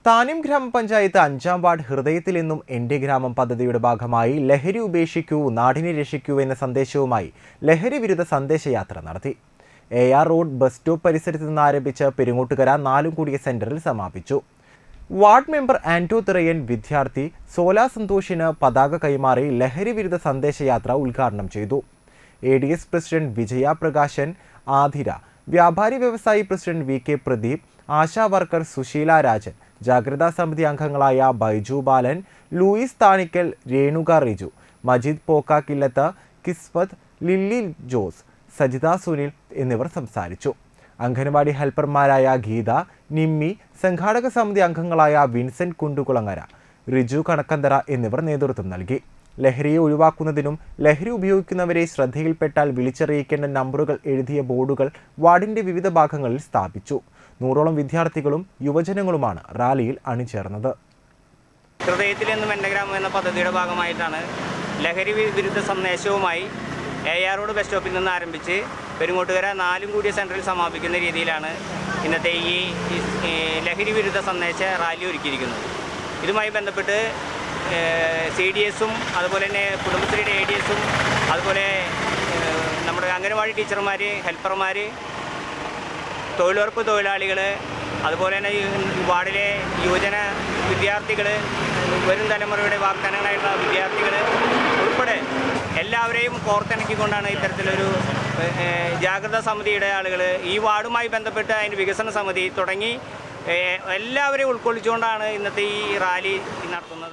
താന്യം ഗ്രാമപഞ്ചായത്ത് 5-ാം വാർഡ് ഹൃദയത്തിൽ നിന്നും എൻ്റെ ഗ്രാമം പദ്ധതിയുടെ ഭാഗമായി ലഹരി ഉപേക്ഷിക്കൂ നാടിനെ രക്ഷിക്കൂ എന്ന സന്ദേശവുമായി ലഹരി വിരുദ്ധ സന്ദേശയാത്ര നടത്തി. AR റോഡ് ബസ് സ്റ്റോപ്പ് പരിസരത്ത് നിന്ന് ആരംഭിച്ച പെരുങ്ങോട്ടുകര നാലുംകൂടിയ സെന്ററിൽ സമാപിച്ചു. വാർഡ് മെമ്പർ ആന്റോ തിറയൻ വിദ്യാർത്ഥി സോല സന്തോഷിന് പതാക കൈമാറി ലഹരി വിരുദ്ധ സന്ദേശയാത്ര ഉദ്ഘാടനം ചെയ്തു. ADS പ്രസിഡന്റ് വിജയ പ്രകാശൻ ആതിര, വ്യാപാരി വ്യവസായി president VK Pradeep, ASHA worker Susheela Rajan, ജാഗ്രതാ സമിതി അംഗങ്ങളായ ബൈജു ബാലൻ, ലൂയിസ് താണിക്കൽ, രേണുക റിജു, മജീദ് പോക്കാക്കില്ലത്ത്, കിസ്മത്ത്, ലില്ലി ജോസ്, സജിത സുനിൽ എന്നിവർ സംസാരിച്ചു. അംഗനവാടി ഹെൽപ്പർമാരായ ഗീത, നിമ്മി, സംഘാടക സമിതി അംഗങ്ങളായ വിൻസെന്റ് കുണ്ടുകുളങ്ങര, റിജു കണക്കന്തറ എന്നിവർ നേതൃത്വം നൽകി. ലഹരിയെ ഒഴിവാക്കുന്നതിനും ലഹരി ഉപയോഗിക്കുന്നവരെ ശ്രദ്ധയിൽപ്പെട്ടാൽ വിളിച്ചറിയിക്കേണ്ട നമ്പറുകൾ എഴുതിയ ബോർഡുകൾ വാർഡിന്റെ വിവിധ ഭാഗങ്ങളിൽ സ്ഥാപിച്ചു. 100ഓളം വിദ്യാർത്ഥികളും യുവജനങ്ങളുമാണ് റാലിയിൽ അണിചേർന്നത്. ഹൃദയത്തിൽ നിന്നും എൻ്റെ ഗ്രാമം എന്ന പദ്ധതിയുടെ ഭാഗമായിട്ടാണ് ലഹരി വിരുദ്ധ സന്ദേശവുമായി AR റോഡ് ബസ് സ്റ്റോപ്പിൽ നിന്ന് ആരംഭിച്ച് പെരുങ്ങോട്ടുകര നാലുംകൂടിയ സെൻറ്ററിൽ സമാപിക്കുന്ന രീതിയിലാണ് ഇന്നത്തെ ഈ ലഹരി വിരുദ്ധ സന്ദേശ റാലി ഒരുക്കിയിരിക്കുന്നത്. ഇതുമായി ബന്ധപ്പെട്ട് CDSഉം അതുപോലെ തന്നെ കുടുംബശ്രീയുടെ ADSഉം അതുപോലെ നമ്മുടെ അംഗനവാടി ടീച്ചർമാർ, ഹെൽപ്പർമാർ, തൊഴിലുറപ്പ് തൊഴിലാളികൾ, അതുപോലെ തന്നെ വാർഡിലെ യുവജന വിദ്യാർത്ഥികൾ, വരും തലമുറയുടെ വാഗ്ദാനങ്ങളായിട്ടുള്ള വിദ്യാർത്ഥികൾ ഉൾപ്പെടെ എല്ലാവരെയും കോർത്തിണക്കിക്കൊണ്ടാണ് ഇത്തരത്തിലൊരു ജാഗ്രതാ സമിതിയുടെ ആളുകൾ ഈ വാർഡുമായി ബന്ധപ്പെട്ട് അതിൻ്റെ വികസന സമിതി തുടങ്ങി എല്ലാവരെയും ഉൾക്കൊള്ളിച്ചുകൊണ്ടാണ് ഇന്നത്തെ ഈ റാലി നടത്തുന്നത്.